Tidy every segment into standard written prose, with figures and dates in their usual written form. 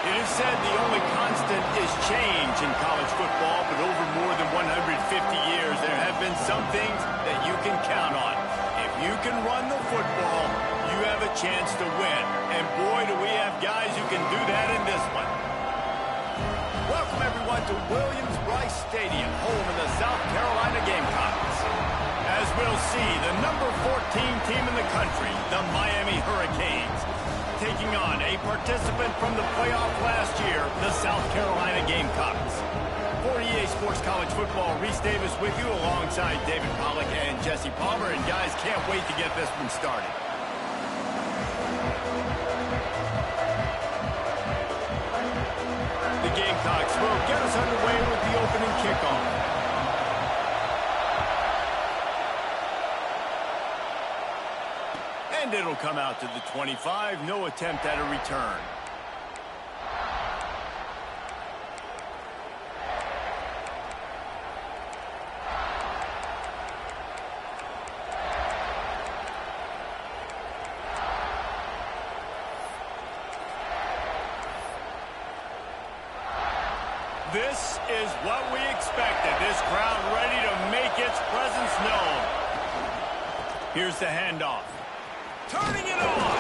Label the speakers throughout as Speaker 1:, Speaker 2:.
Speaker 1: It is said the only constant is change in college football, but over more than 150 years, there have been some things that you can count on. If you can run the football, you have a chance to win. And boy, do we have guys who can do that in this one. Welcome, everyone, to Williams-Brice Stadium, home of the South Carolina Gamecocks. As we'll see, the number 14 team in the country, the Miami Hurricanes, taking on a participant from the playoff last year, the South Carolina Gamecocks. For EA Sports College Football, Reese Davis with you alongside David Pollack and Jesse Palmer. And guys, can't wait to get this one started. The Gamecocks will get us underway with the opening kickoff. And it'll come out to the 25. No attempt at a return. This is what we expected. This crowd ready to make its presence known. Here's the handoff. Turning it on!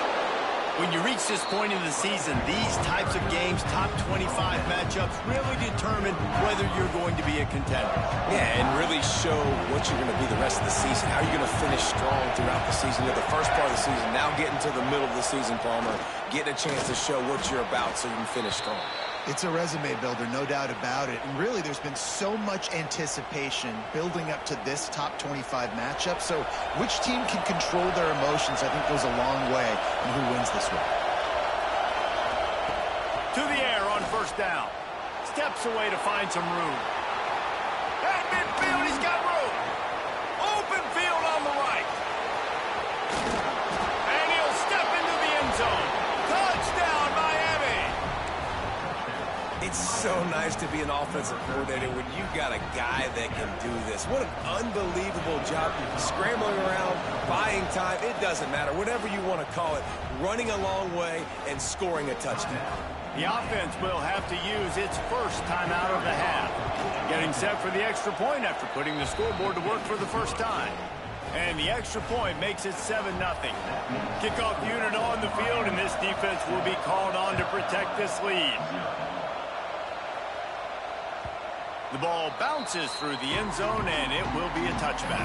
Speaker 1: When you reach this point in the season, these types of games, top 25 matchups, really determine whether you're going to be a contender.
Speaker 2: Yeah, and really show what you're going to be the rest of the season. How are you going to finish strong throughout the season? You're the first part of the season, now getting to the middle of the season, Palmer. Getting a chance to show what you're about so you can finish strong.
Speaker 3: It's a resume builder, no doubt about it. And really, there's been so much anticipation building up to this top 25 matchup. So which team can control their emotions, I think, goes a long way in who wins this one.
Speaker 1: To the air on first down. Steps away to find some room. At midfield, he's got room. Open field on the right. And he'll step into the end zone. Touchdown, Miami.
Speaker 2: It's so nice to be an offensive coordinator when you got a guy that can do this. What an unbelievable job. Scrambling around, buying time, it doesn't matter. Whatever you want to call it, running a long way and scoring a touchdown.
Speaker 1: The offense will have to use its first timeout of the half. Getting set for the extra point after putting the scoreboard to work for the first time. And the extra point makes it 7-0. Kickoff unit on the field, and this defense will be called on to protect this lead. The ball bounces through the end zone, and it will be a touchback.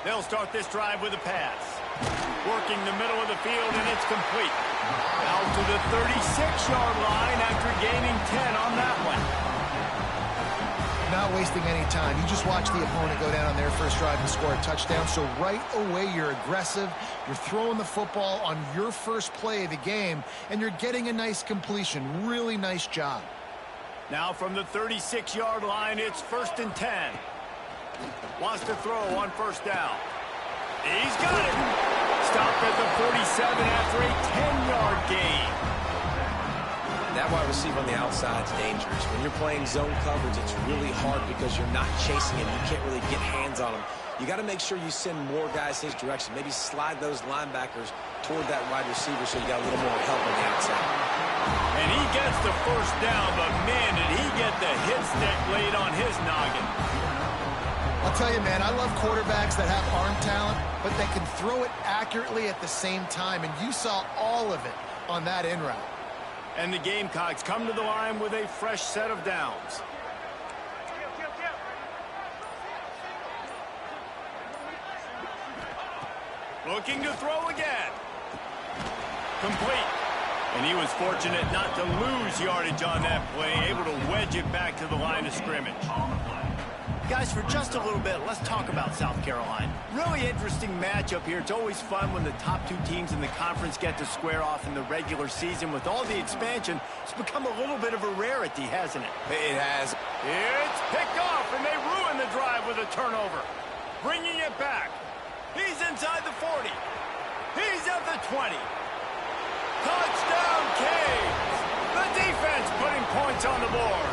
Speaker 1: They'll start this drive with a pass. Working the middle of the field, and it's complete. Out to the 36-yard line after gaining 10 on that one.
Speaker 3: Not wasting any time. You just watch the opponent go down on their first drive and score a touchdown. So right away, you're aggressive. You're throwing the football on your first play of the game, and you're getting a nice completion. Really nice job.
Speaker 1: Now from the 36-yard line, it's 1st and 10. Wants to throw on first down. He's got it. Stopped at the 47 after a 10-yard gain.
Speaker 2: That wide receiver on the outside is dangerous. When you're playing zone coverage, it's really hard because you're not chasing him. You can't really get hands on him. You got to make sure you send more guys his direction. Maybe slide those linebackers toward that wide receiver so you got a little more help on the outside.
Speaker 1: And he gets the first down, but man, did he get the hit stick laid on his noggin.
Speaker 3: I'll tell you, man, I love quarterbacks that have arm talent, but they can throw it accurately at the same time, and you saw all of it on that in route.
Speaker 1: And the Gamecocks come to the line with a fresh set of downs. Looking to throw again. Complete. And he was fortunate not to lose yardage on that play, able to wedge it back to the line of scrimmage. Guys, for just a little bit, let's talk about South Carolina. Really interesting matchup here. It's always fun when the top two teams in the conference get to square off in the regular season. With all the expansion, it's become a little bit of a rarity, hasn't it?
Speaker 2: It has.
Speaker 1: It's picked off, and they ruin the drive with a turnover. Bringing it back. He's inside the 40. He's at the 20. Touchdown, Canes. points on the board.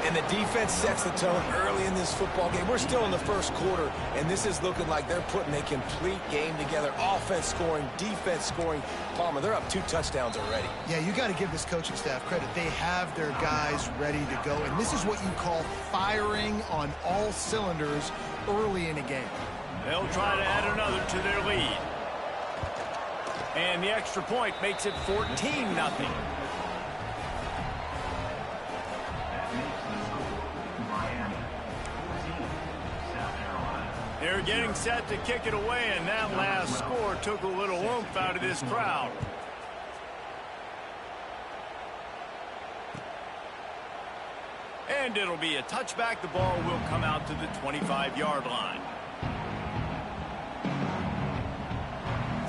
Speaker 2: And the defense sets the tone early in this football game. We're still in the first quarter, and this is looking like they're putting a complete game together. Offense scoring, defense scoring. Palmer, they're up 2 touchdowns already.
Speaker 3: Yeah, you got to give this coaching staff credit. They have their guys ready to go, and this is what you call firing on all cylinders early in a game.
Speaker 1: They'll try to add another to their lead. And the extra point makes it 14-0. They're getting set to kick it away, and that last score took a little oomph out of this crowd. And it'll be a touchback. The ball will come out to the 25-yard line.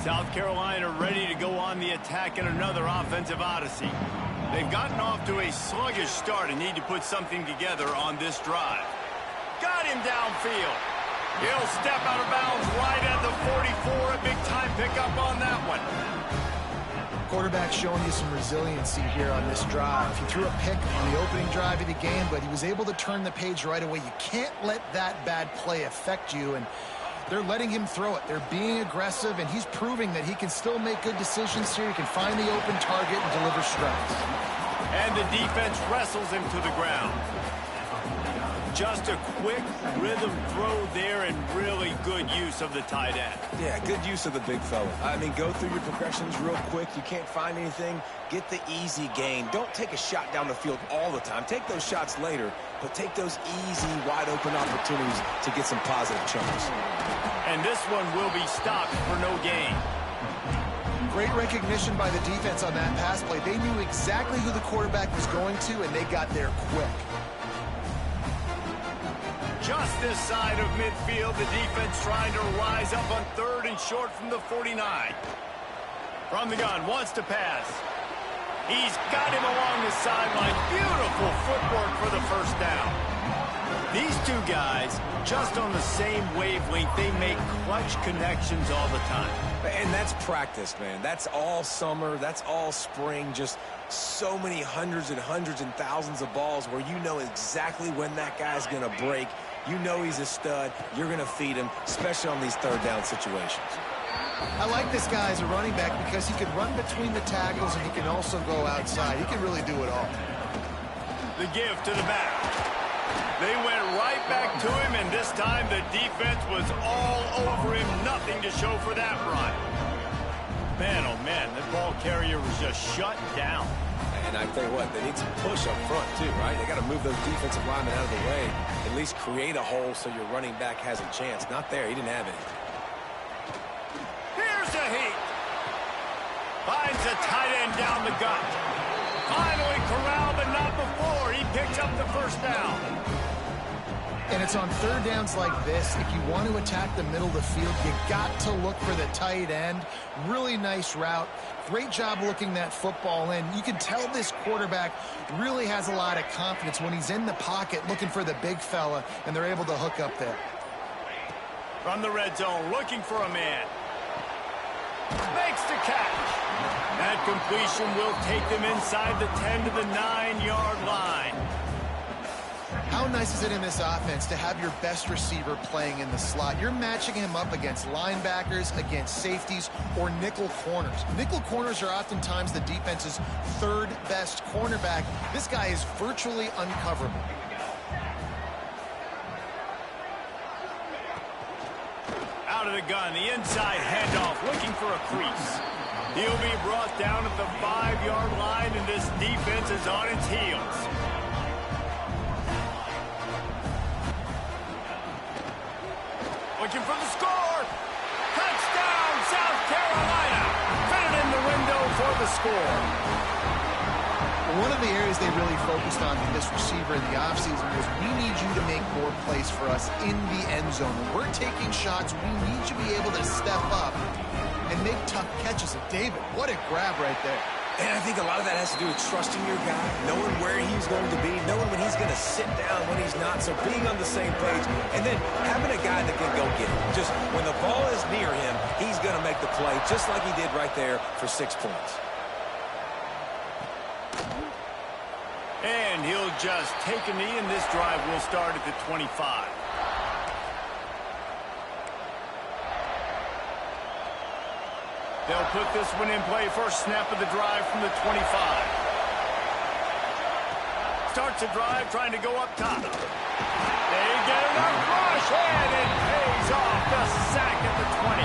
Speaker 1: South Carolina ready to go on the attack in another offensive odyssey. They've gotten off to a sluggish start and need to put something together on this drive. Got him downfield. He'll step out of bounds right at the 44. A big-time pickup on that one.
Speaker 3: Quarterback showing you some resiliency here on this drive. He threw a pick on the opening drive of the game, but he was able to turn the page right away. You can't let that bad play affect you, and they're letting him throw it. They're being aggressive, and he's proving that he can still make good decisions here. He can find the open target and deliver strikes.
Speaker 1: And the defense wrestles him to the ground. Just a quick rhythm throw there and really good use of the tight end.
Speaker 2: Yeah, good use of the big fella. I mean, go through your progressions real quick. You can't find anything. Get the easy gain. Don't take a shot down the field all the time. Take those shots later, but take those easy, wide-open opportunities to get some positive chunks.
Speaker 1: And this one will be stopped for no gain.
Speaker 3: Great recognition by the defense on that pass play. They knew exactly who the quarterback was going to, and they got there quick.
Speaker 1: Just this side of midfield, the defense trying to rise up on 3rd and short from the 49. From the gun, wants to pass. He's got him along the sideline. Beautiful footwork for the first down. These two guys, just on the same wavelength, they make clutch connections all the time.
Speaker 2: And that's practice, man. That's all summer. That's all spring. Just so many hundreds and thousands of balls where you know exactly when that guy's going to break. You know he's a stud. You're going to feed him, especially on these 3rd down situations.
Speaker 3: I like this guy as a running back because he can run between the tackles and he can also go outside. He can really do it all.
Speaker 1: The give to the back. They went right back to him, and this time the defense was all over him. Nothing to show for that run. Man, oh man, the ball carrier was just shut down.
Speaker 2: And I tell you what, they need some push up front too, right? They got to move those defensive linemen out of the way. At least create a hole so your running back has a chance. Not there. He didn't have any.
Speaker 1: Here's a heat. Finds a tight end down the gut. Finally corralled, but not before. He picks up the first down.
Speaker 3: And it's on 3rd downs like this. If you want to attack the middle of the field, you got to look for the tight end. Really nice route. Great job looking that football in. You can tell this quarterback really has a lot of confidence when he's in the pocket looking for the big fella, and they're able to hook up there.
Speaker 1: From the red zone, looking for a man. Makes the catch. That completion will take them inside the 10 to the 9-yard line.
Speaker 3: How nice is it in this offense to have your best receiver playing in the slot? You're matching him up against linebackers, against safeties, or nickel corners. Nickel corners are oftentimes the defense's 3rd best cornerback. This guy is virtually uncoverable.
Speaker 1: Out of the gun, the inside handoff, looking for a crease. He'll be brought down at the 5-yard line, and this defense is on its heels. Looking for the score. Touchdown, South Carolina. Fit it in the window for the score.
Speaker 3: One of the areas they really focused on for this receiver in the offseason was we need you to make more plays for us in the end zone. When we're taking shots, we need you to be able to step up and make tough catches. And David, what a grab right there.
Speaker 2: And I think a lot of that has to do with trusting your guy, knowing where he's going to be, knowing when he's going to sit down, when he's not, so being on the same page, and then having a guy that can go get it. Just when the ball is near him, he's going to make the play, just like he did right there for 6 points.
Speaker 1: And he'll just take a knee, and this drive will start at the 25. They'll put this one in play. First snap of the drive from the 25. Starts the drive, trying to go up top. They get enough rush, and it pays off. The sack at the 20.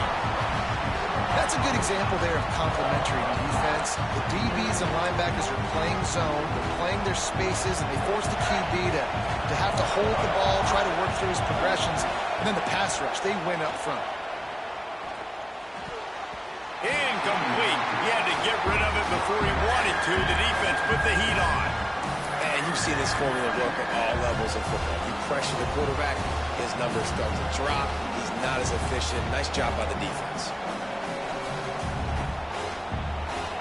Speaker 3: That's a good example there of complementary defense. The DBs and linebackers are playing zone, they're playing their spaces, and they force the QB to have to hold the ball, try to work through his progressions, and then the pass rush, they win up front.
Speaker 1: Incomplete. He had to get rid of it before he wanted to. The defense put the heat on.
Speaker 2: And you see this formula work at all levels of football. You pressure the quarterback, his numbers start to drop. He's not as efficient. Nice job by the defense.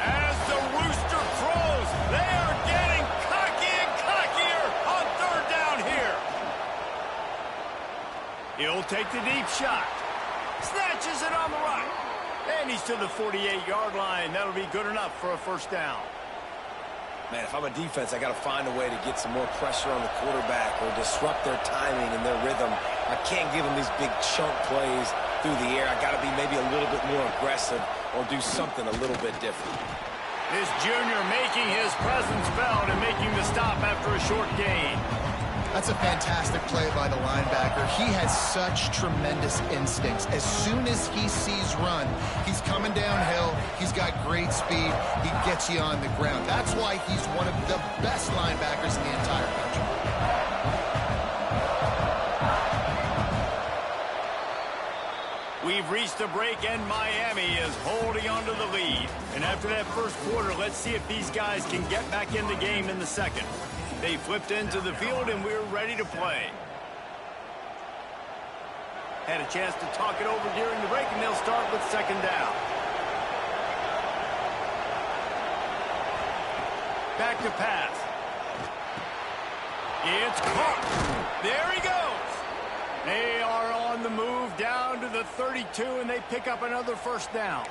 Speaker 1: As the rooster crows, they are getting cocky and cockier on third down here. He'll take the deep shot. Snatches it on the right. And he's to the 48-yard line. That'll be good enough for a first down.
Speaker 2: Man, if I'm a defense, I got to find a way to get some more pressure on the quarterback or disrupt their timing and their rhythm. I can't give them these big chunk plays through the air. I got to be maybe a little bit more aggressive or do something a little bit different.
Speaker 1: This junior making his presence felt and making the stop after a short gain.
Speaker 3: That's a fantastic play by the linebacker. He has such tremendous instincts. As soon as he sees run, he's coming downhill. He's got great speed. He gets you on the ground. That's why he's one of the best linebackers in the entire country.
Speaker 1: We've reached a break, and Miami is holding on to the lead. And after that first quarter, let's see if these guys can get back in the game in the second. They flipped into the field, and we're ready to play. Had a chance to talk it over during the break, and they'll start with second down. Back to pass. It's caught. There he goes. They are on the move down to the 32, and they pick up another first down.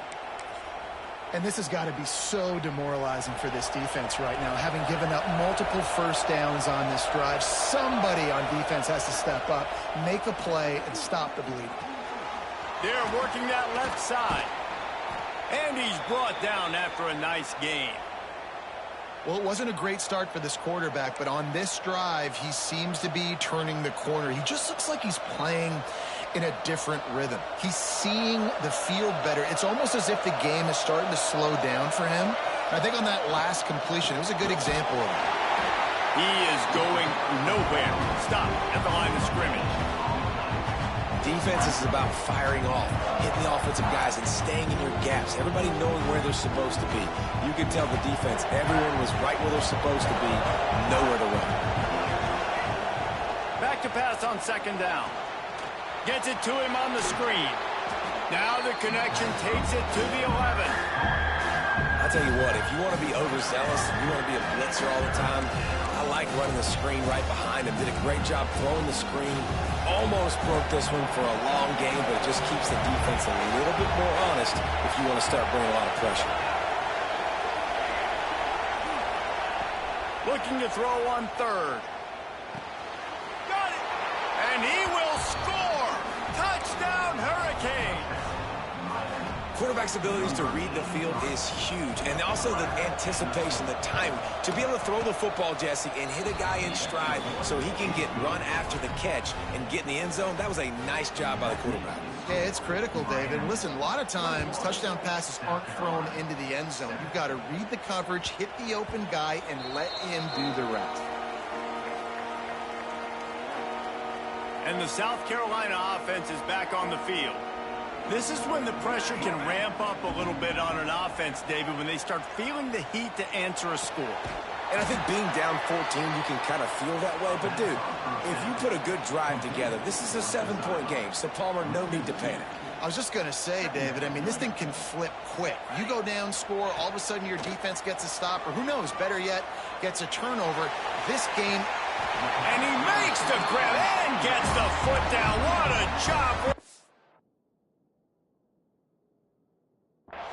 Speaker 3: And this has got to be so demoralizing for this defense right now. Having given up multiple first downs on this drive, somebody on defense has to step up, make a play, and stop the bleeding.
Speaker 1: They're working that left side. And he's brought down after a nice gain.
Speaker 3: Well, it wasn't a great start for this quarterback, but on this drive, he seems to be turning the corner. He just looks like he's playing in a different rhythm. He's seeing the field better. It's almost as if the game is starting to slow down for him. I think on that last completion, it was a good example of it.
Speaker 1: He is going nowhere. Stop at the line of scrimmage.
Speaker 2: Defense is about firing off, hitting the offensive guys, and staying in your gaps. Everybody knowing where they're supposed to be. You can tell the defense, everyone was right where they're supposed to be, nowhere to run.
Speaker 1: Back to pass on second down. Gets it to him on the screen. Now the connection takes it to the 11.
Speaker 2: I'll tell you what, if you want to be overzealous, if you want to be a blitzer all the time, I like running the screen right behind him. Did a great job throwing the screen. Almost broke this one for a long game, but it just keeps the defense a little bit more honest if you want to start bringing a lot of pressure.
Speaker 1: Looking to throw on third. Got it! And he will score! Touchdown, Hurricanes!
Speaker 2: Quarterback's abilities to read the field is huge, and also the anticipation, the timing. To be able to throw the football, Jesse, and hit a guy in stride so he can get run after the catch and get in the end zone, that was a nice job by the quarterback.
Speaker 3: Yeah, it's critical, David. Listen, a lot of times touchdown passes aren't thrown into the end zone. You've got to read the coverage, hit the open guy, and let him do the rest.
Speaker 1: And the South Carolina offense is back on the field. This is when the pressure can ramp up a little bit on an offense, David, when they start feeling the heat to answer a score.
Speaker 2: And I think being down 14, you can kind of feel that way. But, dude, if you put a good drive together, this is a 7-point game. So, Palmer, no need to panic.
Speaker 3: I was just going to say, David, I mean, this thing can flip quick. You go down, score, all of a sudden your defense gets a stop, or who knows, better yet, gets a turnover. This game...
Speaker 1: And he makes the grab and gets the foot down. What a job.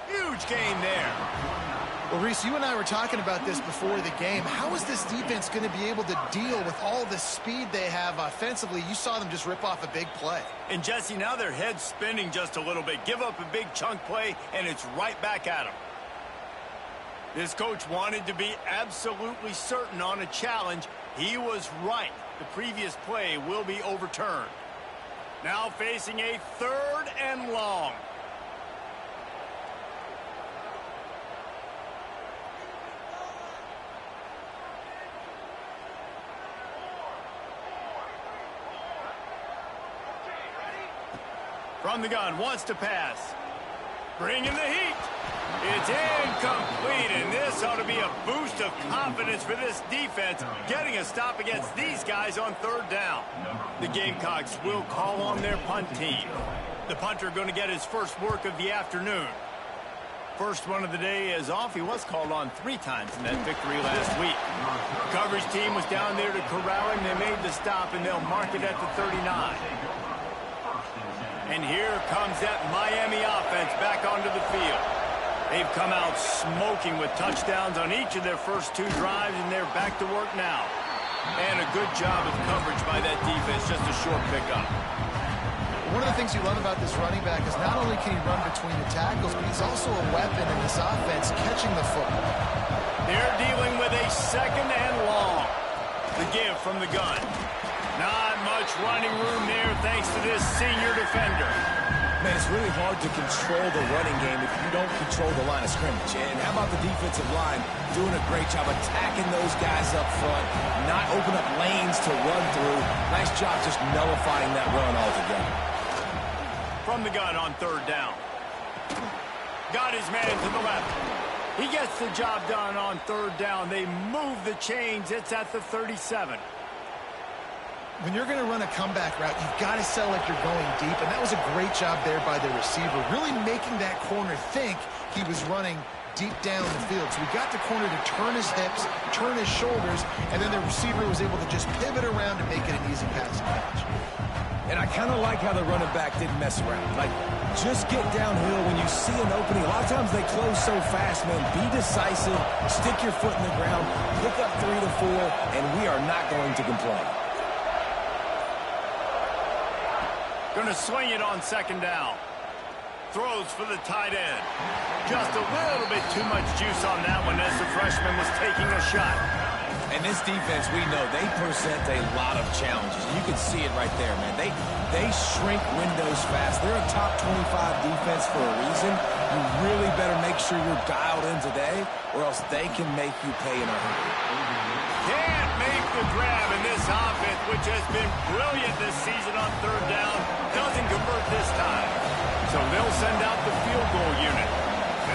Speaker 1: Huge gain there.
Speaker 3: Well, Reese, you and I were talking about this before the game. How is this defense going to be able to deal with all the speed they have offensively? You saw them just rip off a big play.
Speaker 1: And, Jesse, now their head's spinning just a little bit. Give up a big chunk play, and it's right back at them. This coach wanted to be absolutely certain on a challenge. He was right. The previous play will be overturned. Now facing a 3rd and long. From the gun, wants to pass. Bringing the heat. It's incomplete, and this ought to be a boost of confidence for this defense, getting a stop against these guys on 3rd down. The Gamecocks will call on their punt team. The punter going to get his first work of the afternoon. First one of the day is off. He was called on 3 times in that victory last week. The coverage team was down there to corral him. They made the stop, and they'll mark it at the 39. And here comes that Miami offense back onto the field. They've come out smoking with touchdowns on each of their first 2 drives, and they're back to work now. And a good job of coverage by that defense, just a short pickup.
Speaker 3: One of the things you love about this running back is not only can he run between the tackles, but he's also a weapon in this offense, catching the football.
Speaker 1: They're dealing with a 2nd and long. The give from the gun. Not much running room there thanks to this senior defender.
Speaker 2: Man, it's really hard to control the running game if you don't control the line of scrimmage. And how about the defensive line doing a great job attacking those guys up front, not open up lanes to run through. Nice job just nullifying that run altogether.
Speaker 1: From the gun on 3rd down. Got his man to the left. He gets the job done on 3rd down. They move the chains. It's at the 37.
Speaker 3: When you're going to run a comeback route, you've got to sell like you're going deep, and that was a great job there by the receiver, really making that corner think he was running deep down the field. So we got the corner to turn his hips, turn his shoulders, and then the receiver was able to just pivot around and make it an easy passing catch.
Speaker 2: And I kind of like how the running back didn't mess around. Like, just get downhill when you see an opening. A lot of times they close so fast, man. Be decisive, stick your foot in the ground, pick up 3 to 4, and we are not going to complain.
Speaker 1: Going to swing it on 2nd down. Throws for the tight end. Just a little bit too much juice on that one as the freshman was taking a shot.
Speaker 2: And this defense, we know, they present a lot of challenges. You can see it right there, man. They shrink windows fast. They're a top 25 defense for a reason. You really better make sure you're dialed in today, or else they can make you pay in a hurry.
Speaker 1: Can't make the grab in this offense, which has been brilliant this season on 3rd down. Doesn't convert this time. So they'll send out the field goal unit.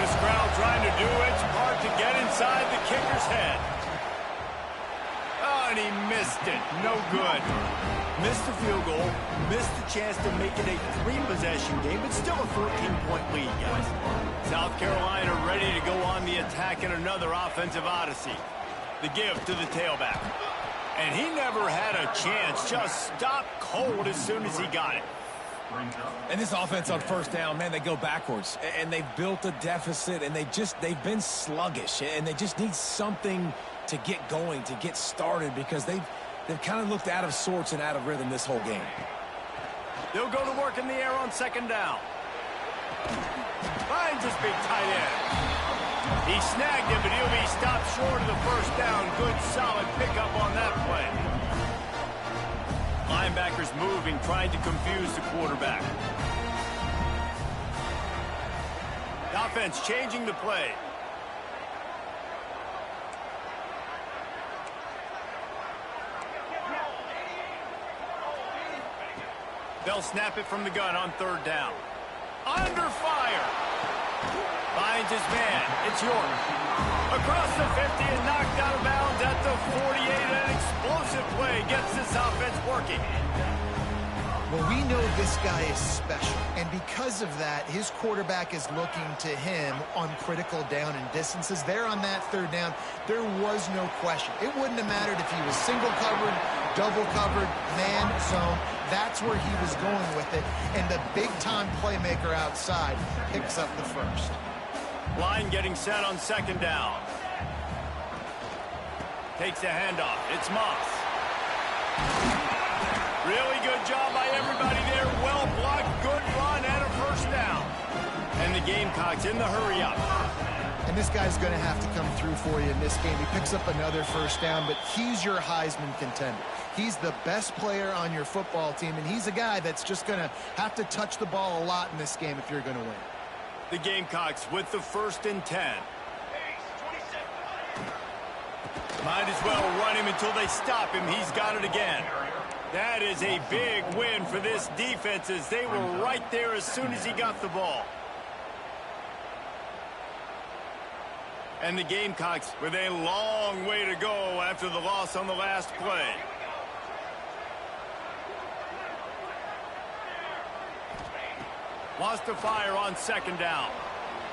Speaker 1: This crowd trying to do its part to get inside the kicker's head. Oh, and he missed it. No good. Missed the field goal. Missed the chance to make it a 3-possession game, but still a 14-point lead, guys. South Carolina ready to go on the attack in another offensive odyssey. The give to the tailback. And he never had a chance. Just stopped cold as soon as he got it.
Speaker 2: And this offense on 1st down, man, they go backwards. And they've built a deficit, and they've been sluggish. And they just need something to get going, to get started, because they've kind of looked out of sorts and out of rhythm this whole game.
Speaker 1: They'll go to work in the air on 2nd down. Finds his big tight end. He snagged him, but he'll be stopped short of the 1st down. Good, solid pickup on that play. Linebackers moving, trying to confuse the quarterback. The offense changing the play. They'll snap it from the gun on 3rd down. Under fire. Finds his man. It's York. Across the 50 and knocked out of bounds at the 48. An explosive play gets this offense working.
Speaker 3: Well, we know this guy is special, and because of that, his quarterback is looking to him on critical down and distances. There on that 3rd down, there was no question. It wouldn't have mattered if he was single covered, double covered, man, zone. That's where he was going with it, and the big-time playmaker outside picks up the first.
Speaker 1: Line getting set on second down. Takes the handoff. It's Moss. Really good job by everybody there. Well blocked, good run, and a first down. And the Gamecocks in the hurry up.
Speaker 3: And this guy's going to have to come through for you in this game. He picks up another first down, but he's your Heisman contender. He's the best player on your football team, and he's a guy that's just going to have to touch the ball a lot in this game if you're going to win.
Speaker 1: The Gamecocks with the 1st and 10. Might as well run him until they stop him. He's got it again. That is a big win for this defense as they were right there as soon as he got the ball. And the Gamecocks with a long way to go after the loss on the last play. Lost to fire on second down.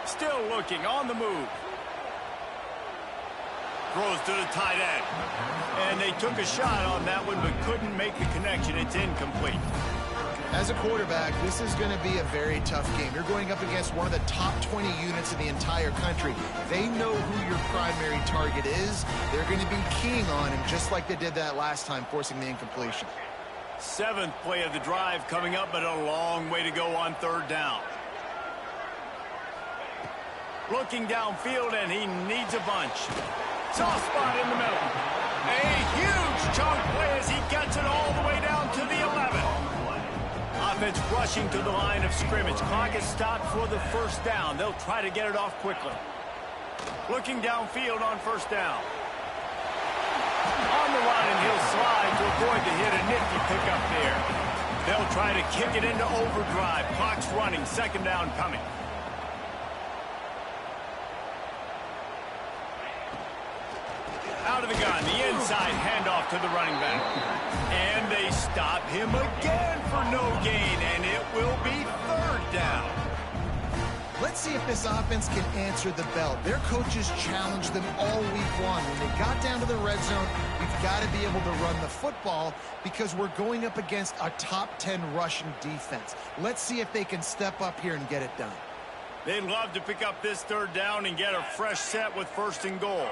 Speaker 1: Still looking on the move. Throws to the tight end. And they took a shot on that one but couldn't make the connection. It's incomplete.
Speaker 3: As a quarterback, this is going to be a very tough game. You're going up against one of the top 20 units in the entire country. They know who your primary target is. They're going to be keying on him just like they did that last time, forcing the incompletion.
Speaker 1: 7th play of the drive coming up, but a long way to go on third down. Looking downfield, and he needs a bunch. Soft spot in the middle. A huge chunk play as he gets it all the way down to the 11. Offense rushing to the line of scrimmage. Clock is stopped for the first down. They'll try to get it off quickly. Looking downfield on first down. On the run, and he'll slide to avoid the hit. A nifty pickup there. They'll try to kick it into overdrive. Clock's running. Second down coming. Out of the gun, the inside handoff to the running back. And they stop him again for no gain, and it will be third down.
Speaker 3: Let's see if this offense can answer the bell. Their coaches challenged them all week long. When they got down to the red zone, we've got to be able to run the football because we're going up against a top 10 rushing defense. Let's see if they can step up here and get it done.
Speaker 1: They'd love to pick up this third down and get a fresh set with 1st and goal.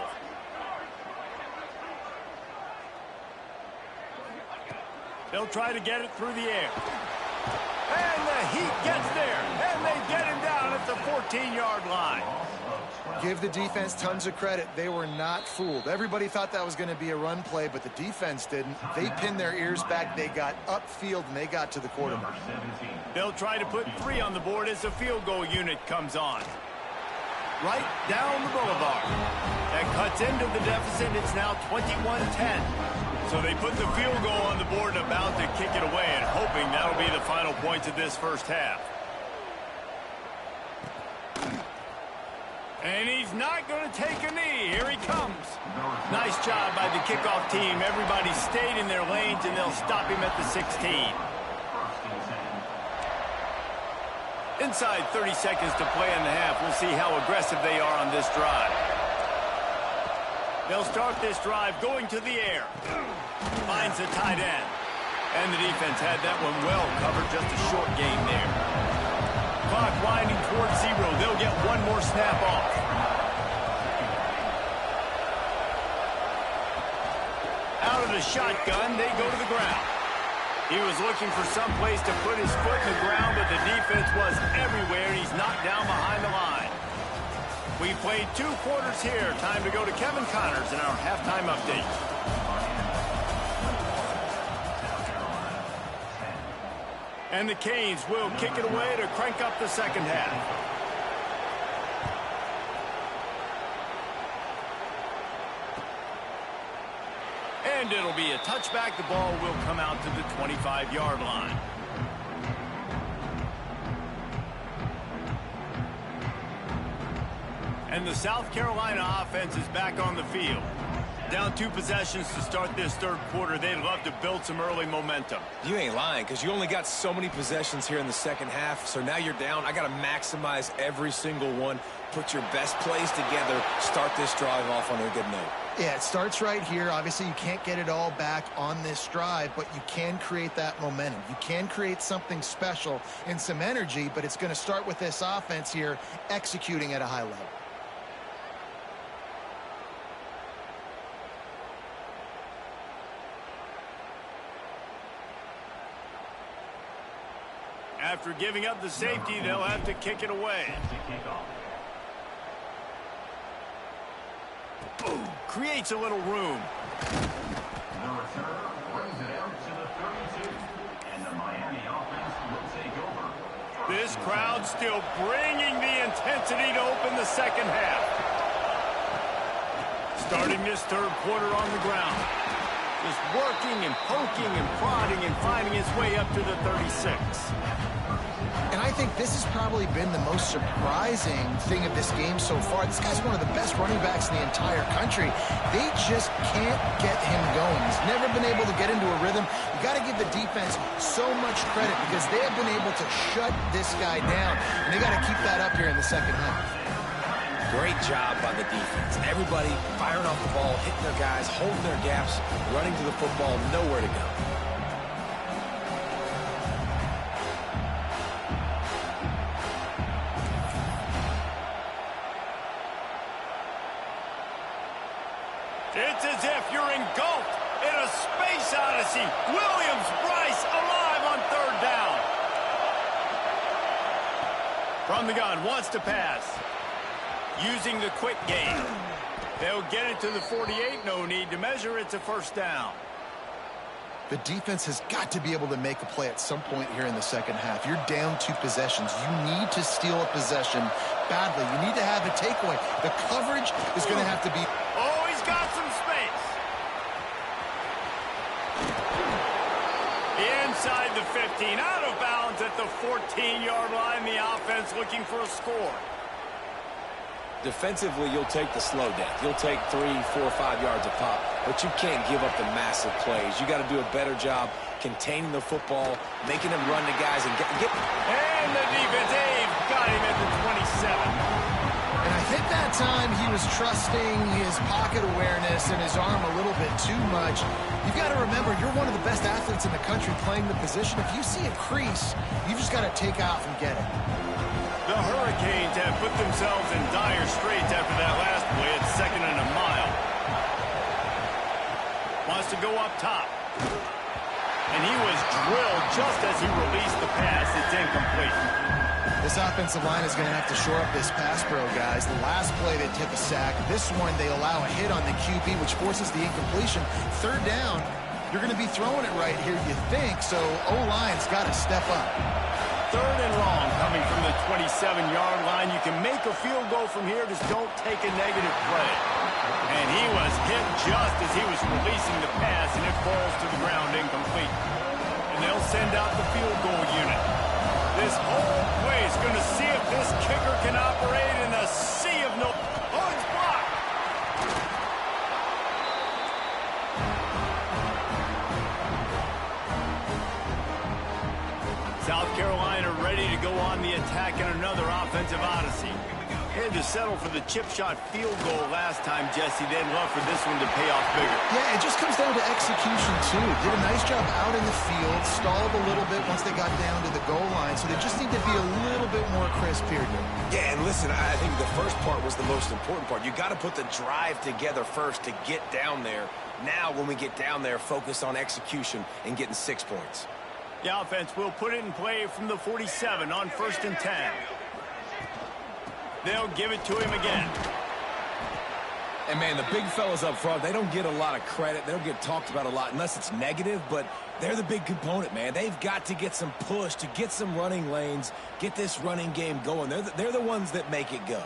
Speaker 1: They'll try to get it through the air. And the Heat gets there. And they get him down at the 14-yard line.
Speaker 3: Give the defense tons of credit. They were not fooled. Everybody thought that was going to be a run play, but the defense didn't. They pinned their ears back. They got upfield, and they got to the quarterback.
Speaker 1: They'll try to put 3 on the board as the field goal unit comes on. Right down the boulevard. That cuts into the deficit. It's now 21-10. So they put the field goal on the board and about to kick it away, and hoping that'll be the final points of this first half. And he's not going to take a knee. Here he comes. Nice job by the kickoff team. Everybody stayed in their lanes, and they'll stop him at the 16. Inside 30 seconds to play in the half. We'll see how aggressive they are on this drive. They'll start this drive going to the air. Finds the tight end. And the defense had that one well covered. Just a short gain there. Clock winding towards 0. They'll get one more snap off. Out of the shotgun, they go to the ground. He was looking for some place to put his foot in the ground, but the defense was everywhere. He's knocked down behind the line. We played 2 quarters here. Time to go to Kevin Connors in our halftime update. And the Canes will kick it away to crank up the second half. And it'll be a touchback. The ball will come out to the 25-yard line. And the South Carolina offense is back on the field. Down 2 possessions to start this third quarter. They'd love to build some early momentum.
Speaker 2: You ain't lying, because you only got so many possessions here in the second half, so now you're down. I got to maximize every single one, put your best plays together, start this drive off on a good note.
Speaker 3: Yeah, it starts right here. Obviously, you can't get it all back on this drive, but you can create that momentum. You can create something special and some energy, but it's going to start with this offense here executing at a high level.
Speaker 1: After giving up the safety, they'll have to kick it away. Ooh, creates a little room.
Speaker 4: The return brings it out to the 32. And the Miami offense will take over.
Speaker 1: This crowd still bringing the intensity to open the second half. Starting this third quarter on the ground. Just working and poking and prodding and finding his way up to the 36.
Speaker 3: And I think this has probably been the most surprising thing of this game so far. This guy's one of the best running backs in the entire country. They just can't get him going. He's never been able to get into a rhythm. You got to give the defense so much credit because they have been able to shut this guy down. And they got to keep that up here in the second half.
Speaker 2: Great job by the defense. Everybody firing off the ball, hitting their guys, holding their gaps, running to the football, nowhere to go.
Speaker 1: It's as if you're engulfed in a space odyssey. Williams-Brice alive on third down. From the gun, wants to pass. Using the quick game. They'll get it to the 48. No need to measure. It's a first down.
Speaker 3: The defense has got to be able to make a play at some point here in the second half. You're down 2 possessions. You need to steal a possession badly. You need to have a takeaway. The coverage is going to have to be...
Speaker 1: Oh, he's got some space. Inside the 15. Out of bounds at the 14-yard line. The offense looking for a score.
Speaker 2: Defensively, you'll take the slow death. You'll take 3, 4, 5 yards a pop, but you can't give up the massive plays. You got to do a better job containing the football, making them run to guys and get.
Speaker 1: And the defense, Dave, got him at the 27.
Speaker 3: And I think that time he was trusting his pocket awareness and his arm a little bit too much. You've got to remember, you're one of the best athletes in the country playing the position. If you see a crease, you just got to take off and get it.
Speaker 1: The Hurricanes have put themselves in dire straits after that last play at 2nd and a mile. Wants to go up top. And he was drilled just as he released the pass. It's incomplete.
Speaker 3: This offensive line is going to have to shore up this pass pro, guys. The last play they took a sack. This one they allow a hit on the QB, which forces the incompletion. Third down, you're going to be throwing it right here, you think. So O-line's got to step up.
Speaker 1: 3rd and long coming from the 27-yard line. You can make a field goal from here. Just don't take a negative play. And he was hit just as he was releasing the pass, and it falls to the ground incomplete. And they'll send out the field goal unit. This whole play is going to see if this kicker can operate in a sea of no... Oh, it's blocked! South Carolina ready to go on the attack in another offensive odyssey. They had to settle for the chip shot field goal last time, Jesse. They'd love for this one to pay off bigger.
Speaker 3: Yeah, it just comes down to execution, too. Did a nice job out in the field, stalled a little bit once they got down to the goal line, so they just need to be a little bit more crisp here.
Speaker 2: Yeah, and listen, I think the first part was the most important part. You got to put the drive together first to get down there. Now, when we get down there, focus on execution and getting 6 points.
Speaker 1: The offense will put it in play from the 47 on 1st and 10. They'll give it to him again.
Speaker 2: And, man, the big fellas up front, they don't get a lot of credit. They don't get talked about a lot unless it's negative, but they're the big component, man. They've got to get some push to get some running lanes, get this running game going. They're the ones that make it go.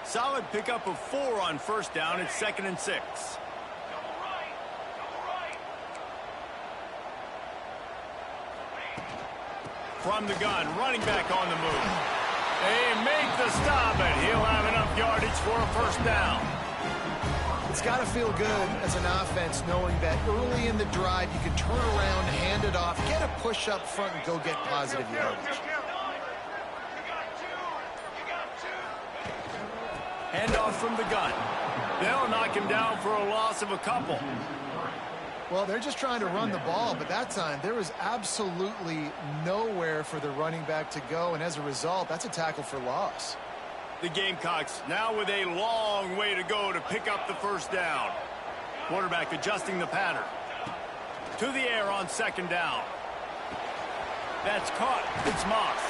Speaker 1: Solid pickup of 4 on 1st down. It's 2nd and 6. From the gun, running back on the move. They make the stop, and he'll have enough yardage for a 1st down.
Speaker 3: It's got to feel good as an offense knowing that early in the drive you can turn around, hand it off, get a push up front, and go get positive yardage.
Speaker 1: Handoff from the gun. They'll knock him down for a loss of a couple.
Speaker 3: Well, they're just trying to run the ball, but that time there was absolutely nowhere for the running back to go, and as a result, that's a tackle for loss.
Speaker 1: The Gamecocks now with a long way to go to pick up the first down. Quarterback adjusting the pattern. To the air on second down. That's caught. It's Moss.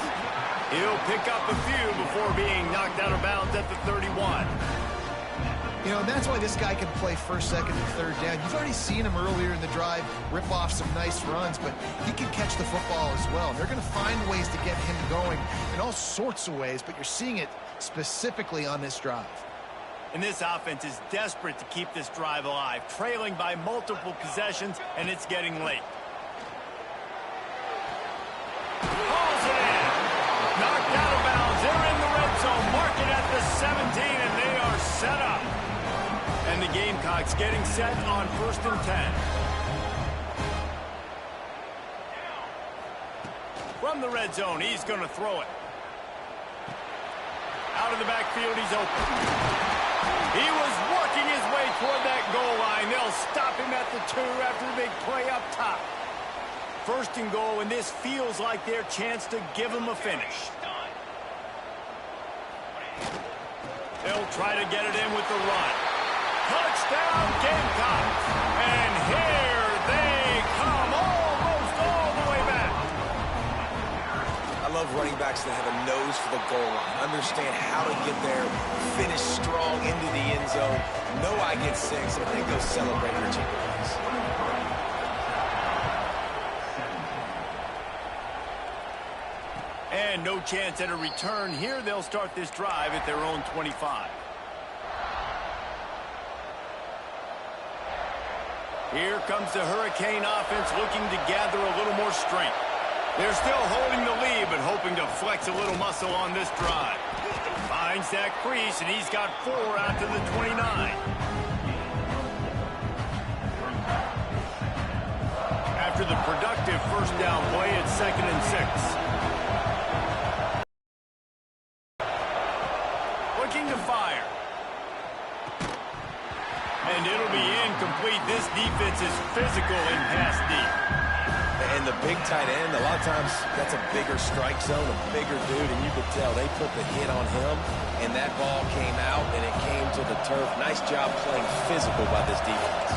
Speaker 1: He'll pick up a few before being knocked out of bounds at the 31.
Speaker 3: You know, and that's why this guy can play first, second, and third down. You've already seen him earlier in the drive rip off some nice runs, but he can catch the football as well. And they're going to find ways to get him going in all sorts of ways, but you're seeing it specifically on this drive.
Speaker 1: And this offense is desperate to keep this drive alive, trailing by multiple possessions, and it's getting late. Hauls it in. Knocked out of bounds. They're in the red zone. Mark it at the 17, and they are set up. And the Gamecocks getting set on 1st and 10. From the red zone, he's going to throw it. Out of the backfield, he's open. He was working his way toward that goal line. They'll stop him at the 2 after the big play up top. 1st and goal, and this feels like their chance to give him a finish. They'll try to get it in with the run. Touchdown, Gamecocks. And here they come, almost all the way back.
Speaker 2: I love running backs that have a nose for the goal line, understand how to get there, finish strong into the end zone, know I get 6, and then go celebrate your team wins.
Speaker 1: And no chance at a return here. They'll start this drive at their own 25. Here comes the Hurricane offense looking to gather a little more strength. They're still holding the lead, but hoping to flex a little muscle on this drive. Finds that crease, and he's got 4 out to the 29. After the productive first down play, it's 2nd and 6. Looking to fire. And it'll be incomplete. This defense is physical in pass deep.
Speaker 2: And the big tight end, a lot of times that's a bigger strike zone, a bigger dude, and you could tell they put the hit on him, and that ball came out, and it came to the turf. Nice job playing physical by this defense.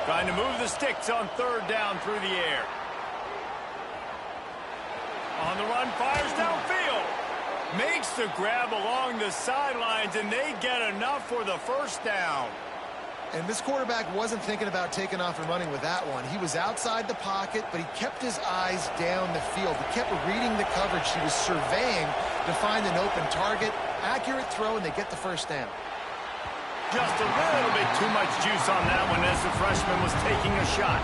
Speaker 1: Trying to move the sticks on 3rd down through the air. On the run, fires downfield. Makes the grab along the sidelines, and they get enough for the first down.
Speaker 3: And this quarterback wasn't thinking about taking off and running with that one. He was outside the pocket, but he kept his eyes down the field. He kept reading the coverage. He was surveying to find an open target. Accurate throw, and they get the first down.
Speaker 1: Just a little bit too much juice on that one as the freshman was taking a shot.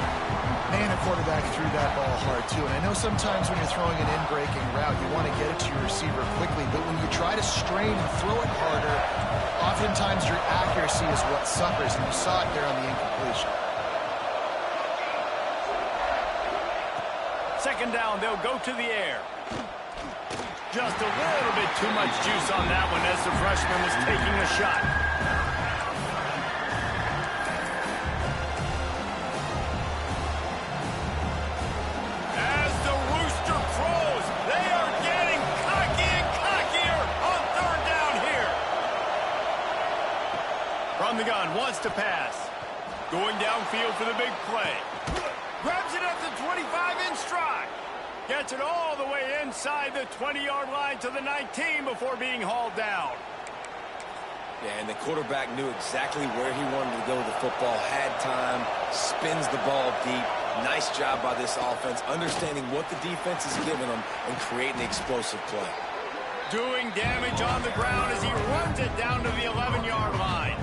Speaker 3: Man, the quarterback threw that ball hard, too. And I know sometimes when you're throwing an in-breaking route, you want to get it to your receiver quickly. But when you try to strain and throw it harder, oftentimes your accuracy is what suffers. And you saw it there on the incompletion.
Speaker 1: 2nd down, they'll go to the air. Just a little bit too much juice on that one as the freshman was taking a shot. As the rooster crows, they are getting cocky and cockier on 3rd down here. From the gun, wants to pass. Going downfield for the big play. Grabs it at the 25 in stride. Gets it all the way inside the 20-yard line to the 19 before being hauled down.
Speaker 2: Yeah, and the quarterback knew exactly where he wanted to go with the football, had time, spins the ball deep. Nice job by this offense, understanding what the defense is giving them and creating the explosive play.
Speaker 1: Doing damage on the ground as he runs it down to the 11-yard line.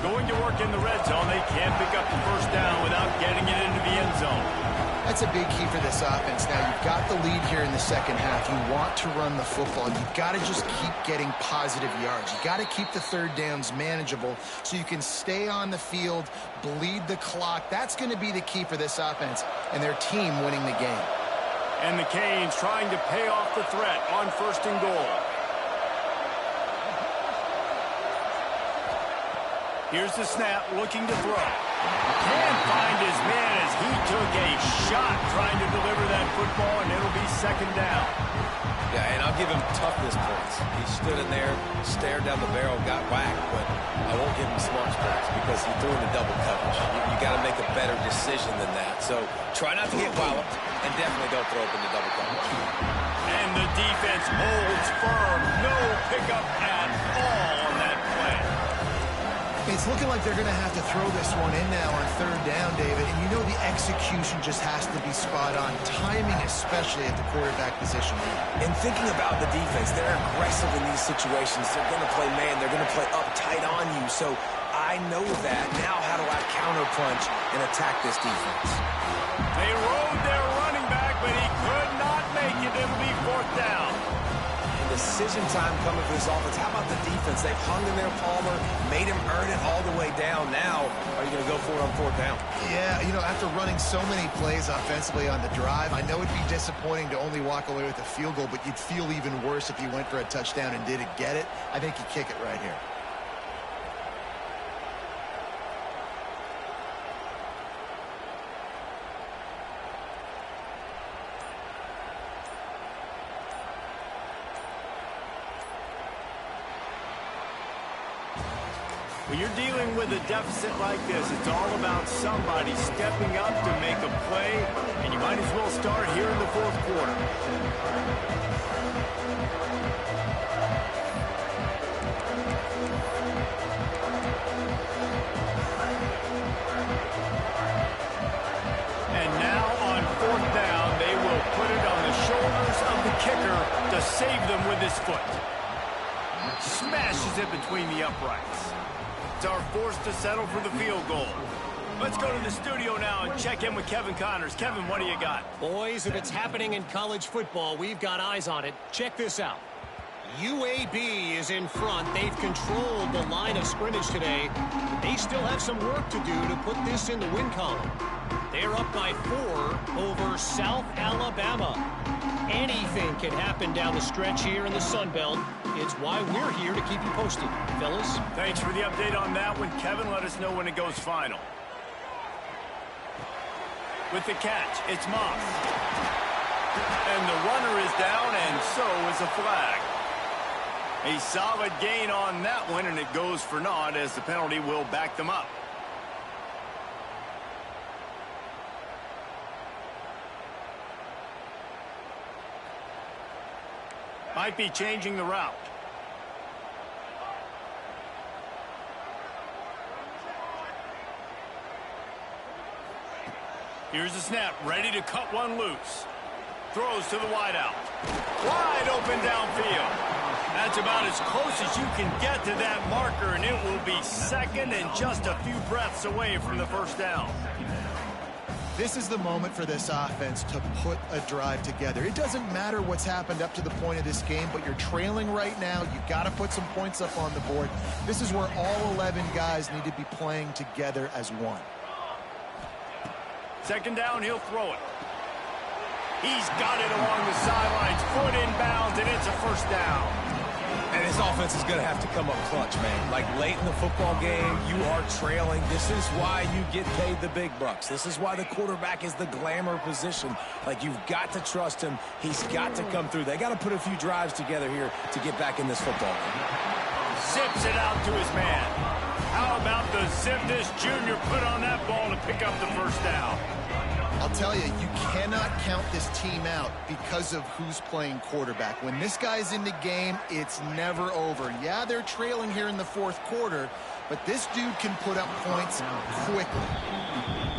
Speaker 1: Going to work in the red zone. They can't pick up the first down without getting it into the end zone.
Speaker 3: That's a big key for this offense. Now, you've got the lead here in the second half. You want to run the football. You've got to just keep getting positive yards. You've got to keep the third downs manageable so you can stay on the field, bleed the clock. That's going to be the key for this offense and their team winning the game.
Speaker 1: And the Canes trying to pay off the threat on 1st and goal. Here's the snap, looking to throw. Can't find his man as he took a shot trying to deliver that football, and it'll be 2nd down.
Speaker 2: Yeah, and I'll give him toughness points. He stood in there, stared down the barrel, got whacked, but I won't give him smarts points because he threw into double coverage. You got to make a better decision than that. So try not to get walloped, and definitely don't throw up into double coverage.
Speaker 1: And the defense holds firm. No pickup at all on that play.
Speaker 3: It's looking like they're going to have to throw this one in now on 3rd down, David. And you know the execution just has to be spot on. Timing, especially at the quarterback position.
Speaker 2: And thinking about the defense, they're aggressive in these situations. They're going to play man. They're going to play up tight on you. So I know that. Now how do I counterpunch and attack this defense?
Speaker 1: They rode their running back, but he could not make it. It'll be 4th down.
Speaker 2: Decision time coming for this offense. How about the defense? They've hung in there, Palmer, made him earn it all the way down. Now, are you going to go for it on 4th down?
Speaker 3: Yeah, you know, after running so many plays offensively on the drive, I know it'd be disappointing to only walk away with a field goal, but you'd feel even worse if you went for a touchdown and didn't get it. I think you kick it right here.
Speaker 1: When you're dealing with a deficit like this, it's all about somebody stepping up to make a play, and you might as well start here in the 4th quarter. And now on 4th down, they will put it on the shoulders of the kicker to save them with his foot. Smashes it between the uprights. Are forced to settle for the field goal. Let's go to the studio now and check in with Kevin Connors. Kevin, what do you got?
Speaker 5: Boys, if it's happening in college football, we've got eyes on it. Check this out. UAB is in front. They've controlled the line of scrimmage today. They still have some work to do to put this in the win column. They're up by 4 over South Alabama. Anything can happen down the stretch here in the Sun Belt. It's why we're here to keep you posted. Fellas?
Speaker 1: Thanks for the update on that one, Kevin. Let us know when it goes final. With the catch, it's Moss. And the runner is down, and so is a flag. A solid gain on that one, and it goes for naught as the penalty will back them up. Might be changing the route. Here's the snap, ready to cut one loose. Throws to the wideout. Wide open downfield. That's about as close as you can get to that marker, and it will be 2nd and just a few breaths away from the 1st down.
Speaker 3: This is the moment for this offense to put a drive together. It doesn't matter what's happened up to the point of this game, but you're trailing right now. You've got to put some points up on the board. This is where all 11 guys need to be playing together as one.
Speaker 1: 2nd down, he'll throw it. He's got it along the sidelines, foot inbounds, and it's a 1st down.
Speaker 2: And his offense is going to have to come up clutch, man. Like late in the football game, you are trailing. This is why you get paid the big bucks. This is why the quarterback is the glamour position. Like, you've got to trust him. He's got to come through. They got to put a few drives together here to get back in this football game.
Speaker 1: Zips it out to his man. How about the zip this junior put on that ball to pick up the 1st down?
Speaker 3: I'll tell you, you cannot count this team out because of who's playing quarterback. When this guy's in the game, it's never over. Yeah, they're trailing here in the 4th quarter, but this dude can put up points quickly.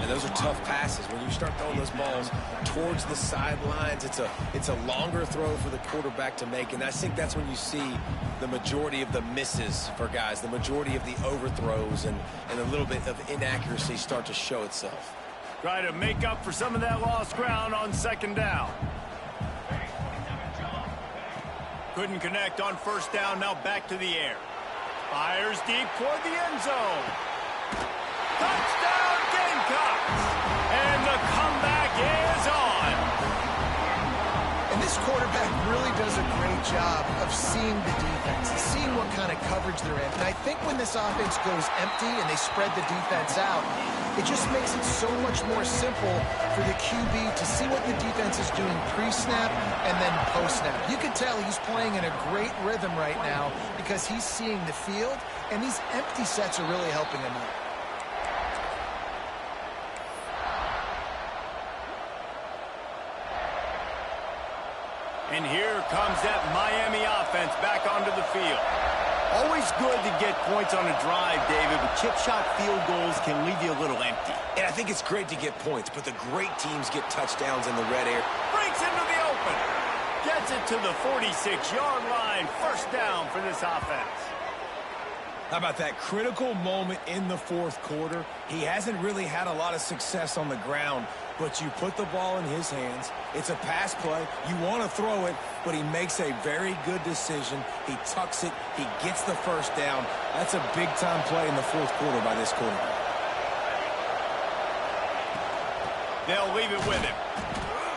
Speaker 2: And those are tough passes. When you start throwing those balls towards the sidelines, it's a longer throw for the quarterback to make. And I think that's when you see the majority of the misses for guys, the majority of the overthrows and a little bit of inaccuracy start to show itself.
Speaker 1: Try to make up for some of that lost ground on second down. Couldn't connect on first down. Now back to the air. Fires deep toward the end zone. Touchdown Gamecocks! And the comeback is on.
Speaker 3: And this quarterback really does a great job of seeing the defense, seeing what kind of coverage they're in. And I think when this offense goes empty and they spread the defense out, it just makes it so much more simple for the QB to see what the defense is doing pre-snap and then post-snap. You can tell he's playing in a great rhythm right now because he's seeing the field, and these empty sets are really helping him out.
Speaker 1: And here comes that Miami offense back onto the field. Always good to get points on a drive, David, but chip shot field goals can leave you a little empty.
Speaker 2: And I think it's great to get points, but the great teams get touchdowns in the red area.
Speaker 1: Breaks into the open. Gets it to the 46-yard line. First down for this offense.
Speaker 2: How about that critical moment in the fourth quarter? He hasn't really had a lot of success on the ground, but you put the ball in his hands. It's a pass play. You want to throw it, but he makes a very good decision. He tucks it. He gets the first down. That's a big-time play in the fourth quarter by this quarterback.
Speaker 1: They'll leave it with him.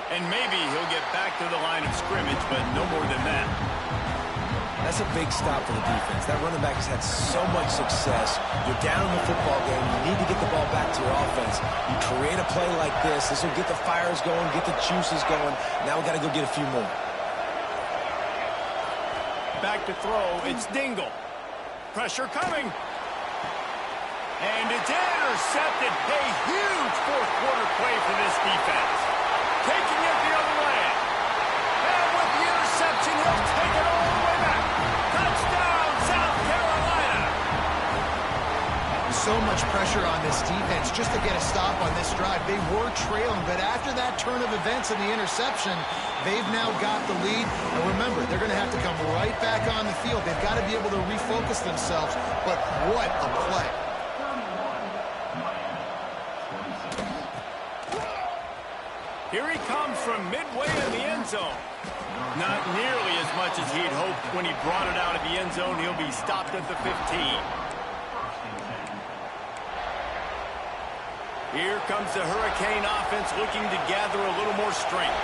Speaker 1: And maybe he'll get back to the line of scrimmage, but no more than that.
Speaker 2: That's a big stop for the defense. That running back has had so much success. You're down in the football game. You need to get the ball back to your offense. You create a play like this. This will get the fires going, get the juices going. Now we got to go get a few more.
Speaker 1: Back to throw. It's Dingle. Pressure coming. And it's intercepted. A huge fourth quarter play for this defense. Taking it the other way. And with the interception, he'll take it all the way back. Touchdown, South Carolina.
Speaker 3: So much pressure on this defense just to get a stop on this drive. They were trailing, but after that turn of events and the interception, they've now got the lead. And remember, they're going to have to come right back on the field. They've got to be able to refocus themselves. But what a play.
Speaker 1: Here he comes from midway in the end zone. Not nearly as much as he'd hoped when he brought it out of the end zone. He'll be stopped at the 15. Here comes the Hurricane offense looking to gather a little more strength.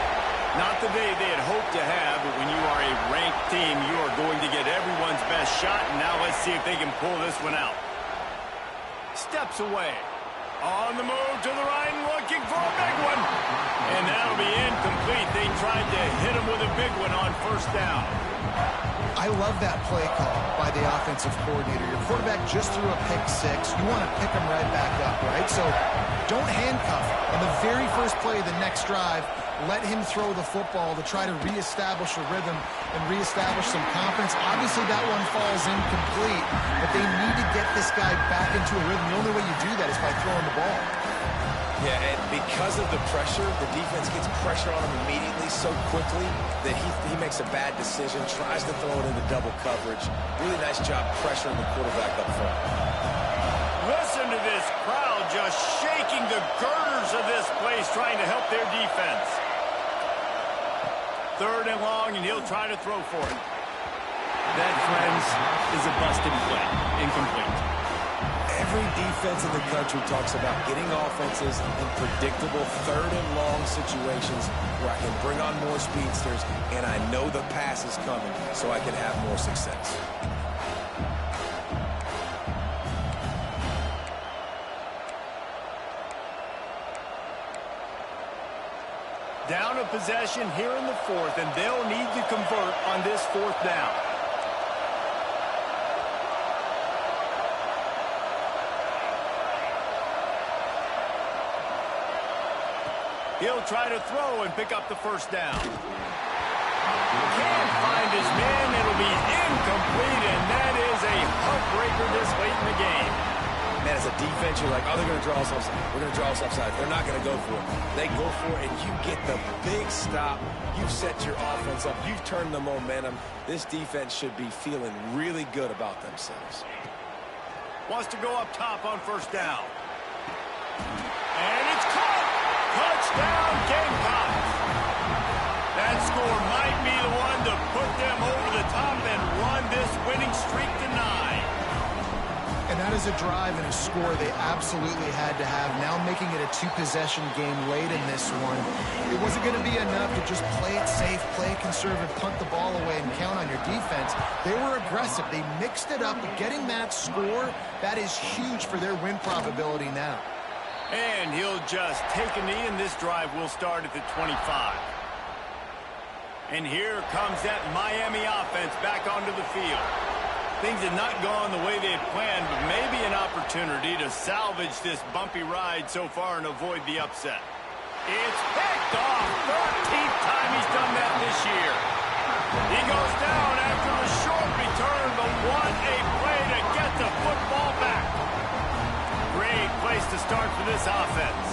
Speaker 1: Not the day they had hoped to have, but when you are a ranked team, you are going to get everyone's best shot. And now let's see if they can pull this one out. Steps away. On the move to the right, looking for a big one. And that'll be incomplete. They tried to hit him with a big one on first down.
Speaker 3: I love that play call by the offensive coordinator. Your quarterback just threw a pick six. You want to pick him right back up, right? So don't handcuff him. On the very first play of the next drive, let him throw the football to try to reestablish a rhythm and reestablish some confidence. Obviously, that one falls incomplete, but they need to get this guy back into a rhythm. The only way you do that is by throwing the ball.
Speaker 2: Yeah, and because of the pressure, the defense gets pressure on him immediately so quickly that he makes a bad decision, tries to throw it into double coverage. Really nice job pressuring the quarterback up front.
Speaker 1: Listen to this crowd just shaking the girders of this place, trying to help their defense. Third and long, and he'll try to throw for it. That, friends, is a busted play. Incomplete.
Speaker 2: Every defense in the country talks about getting offenses in predictable third and long situations where I can bring on more speedsters and I know the pass is coming so I can have more success.
Speaker 1: Down a possession here in the fourth, and they'll need to convert on this fourth down. He'll try to throw and pick up the first down. Can't find his man. It'll be incomplete, and that is a heartbreaker this late in the game.
Speaker 2: Man, as a defense, you're like, oh, they're going to draw us offside. We're going to draw us offside. They're not going to go for it. They go for it, and you get the big stop. You've set your offense up. You've turned the momentum. This defense should be feeling really good about themselves.
Speaker 1: Wants to go up top on first down. And it's caught.
Speaker 3: that is a drive and a score they absolutely had to have. Now making it a two-possession game late in this one. It wasn't going to be enough to just play it safe, play it conservative, punt the ball away, and count on your defense. They were aggressive. They mixed it up. Getting that score, that is huge for their win probability now.
Speaker 1: And he'll just take a knee, and this drive will start at the 25. And here comes that Miami offense back onto the field. Things had not gone the way they had planned, but maybe an opportunity to salvage this bumpy ride so far and avoid the upset. It's picked off. 13th time he's done that this year. He goes down after a short return, but what a play to get the football back. Great place to start for this offense.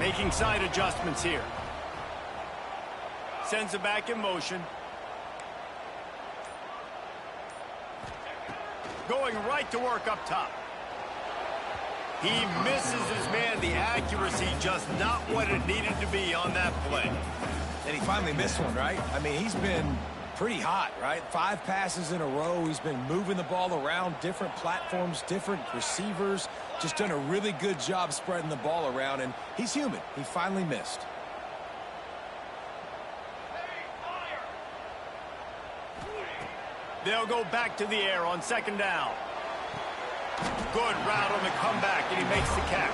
Speaker 1: Making side adjustments here. Sends it back in motion. Going right to work up top. He misses his man. The accuracy just not what it needed to be on that play.
Speaker 2: And he finally missed one, right? I mean, he's been pretty hot, right? 5 passes in a row. He's been moving the ball around, different platforms, different receivers. Just done a really good job spreading the ball around, and he's human. He finally missed.
Speaker 1: They'll go back to the air on second down. Good route on the comeback, and he makes the catch.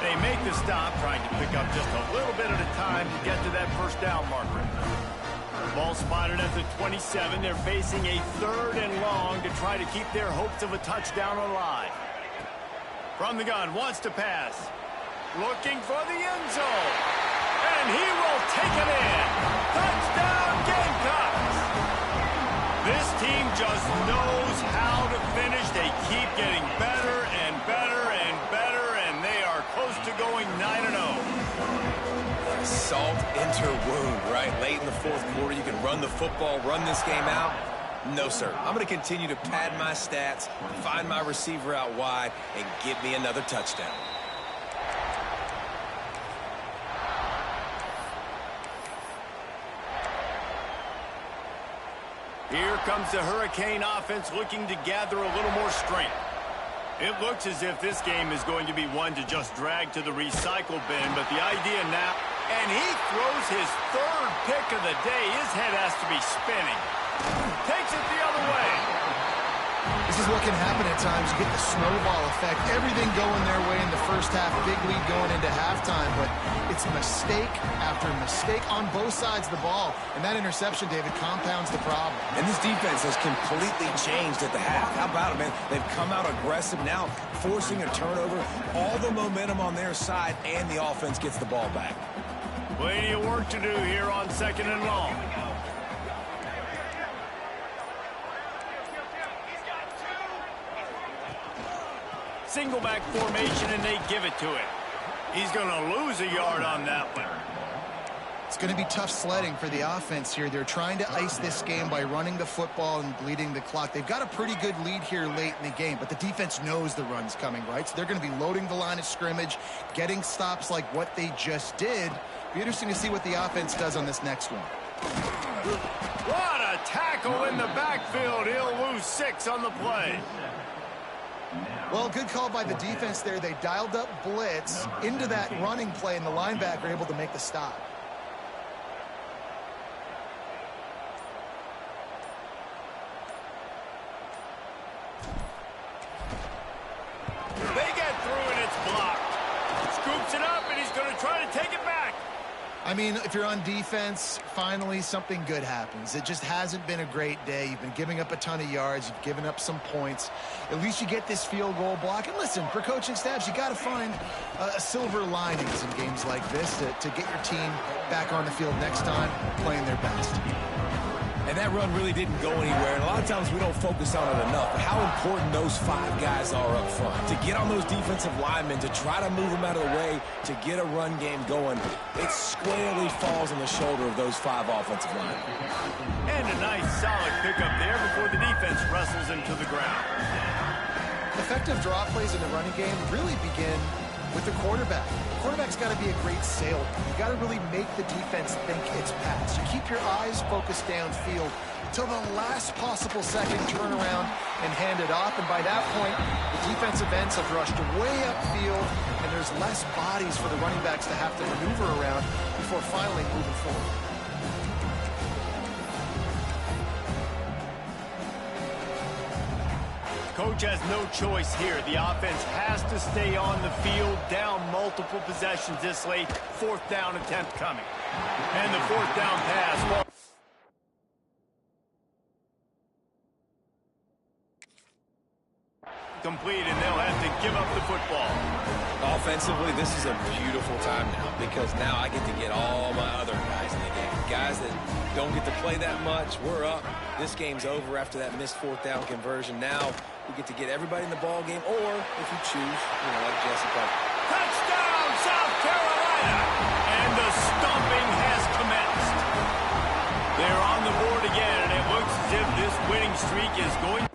Speaker 1: They make the stop, trying to pick up just a little bit at a time to get to that first down marker. Ball spotted at the 27. They're facing a 3rd and long to try to keep their hopes of a touchdown alive. From the gun, wants to pass. Looking for the end zone. And he will take it in. Touchdown, Gamecocks! This team just knows how to finish. They keep getting better and better and better, and they are close to going 9-0.
Speaker 2: Salt into wound, right? Late in the 4th quarter, you can run the football, run this game out. No, sir. I'm going to continue to pad my stats, find my receiver out wide, and give me another touchdown.
Speaker 1: Here comes the Hurricane offense looking to gather a little more strength. It looks as if this game is going to be one to just drag to the recycle bin, but the idea now, and he throws his 3rd pick of the day. His head has to be spinning. Takes it the other way.
Speaker 3: This is what can happen at times. You get the snowball effect. Everything going their way in the first half. Big lead going into halftime. But it's mistake after mistake on both sides of the ball. And that interception, David, compounds the problem.
Speaker 2: And this defense has completely changed at the half. How about it, man? They've come out aggressive now, forcing a turnover. All the momentum on their side, and the offense gets the ball back.
Speaker 1: Plenty of work to do here on 2nd and long. Single back formation, and they give it to him. He's going to lose a yard on that one.
Speaker 3: It's going to be tough sledding for the offense here. They're trying to ice this game by running the football and bleeding the clock. They've got a pretty good lead here late in the game, but the defense knows the run's coming, right? So they're going to be loading the line of scrimmage, getting stops like what they just did. Be interesting to see what the offense does on this next one.
Speaker 1: What a tackle in the backfield. He'll lose 6 on the play.
Speaker 3: Well, good call by the defense there. They dialed up blitz into that running play, and the linebacker able to make the stop.
Speaker 1: They get through, and it's blocked. Scoops it up, and he's going to try to take it back.
Speaker 3: I mean, if you're on defense, finally something good happens. It just hasn't been a great day. You've been giving up a ton of yards. You've given up some points. At least you get this field goal block. And listen, for coaching staffs, you got to find silver linings in games like this to get your team back on the field next time playing their best.
Speaker 2: And that run really didn't go anywhere. And a lot of times we don't focus on it enough. But how important those 5 guys are up front. To get on those defensive linemen, to try to move them out of the way, to get a run game going, it squarely falls on the shoulder of those 5 offensive linemen.
Speaker 1: And a nice solid pickup there before the defense wrestles him to the ground.
Speaker 3: Effective draw plays in the running game really begin with the quarterback. The quarterback's got to be a great salesman. You got to really make the defense think it's pass. You keep your eyes focused downfield till the last possible second, turn around and hand it off. And by that point, the defensive ends have rushed way upfield, and there's less bodies for the running backs to have to maneuver around before finally moving forward.
Speaker 1: Coach has no choice here. The offense has to stay on the field, down multiple possessions this late. 4th down attempt coming. And the 4th down pass. Complete, and they'll have to give up the football.
Speaker 2: Offensively, this is a beautiful time now because now I get to get all my other guys in the game. Guys that don't get to play that much, we're up. This game's over after that missed 4th down conversion. Now we get to get everybody in the ball game, or if you choose, like Jesse Clark.
Speaker 1: Touchdown, South Carolina! And the stomping has commenced. They're on the board again, and it looks as if this winning streak is going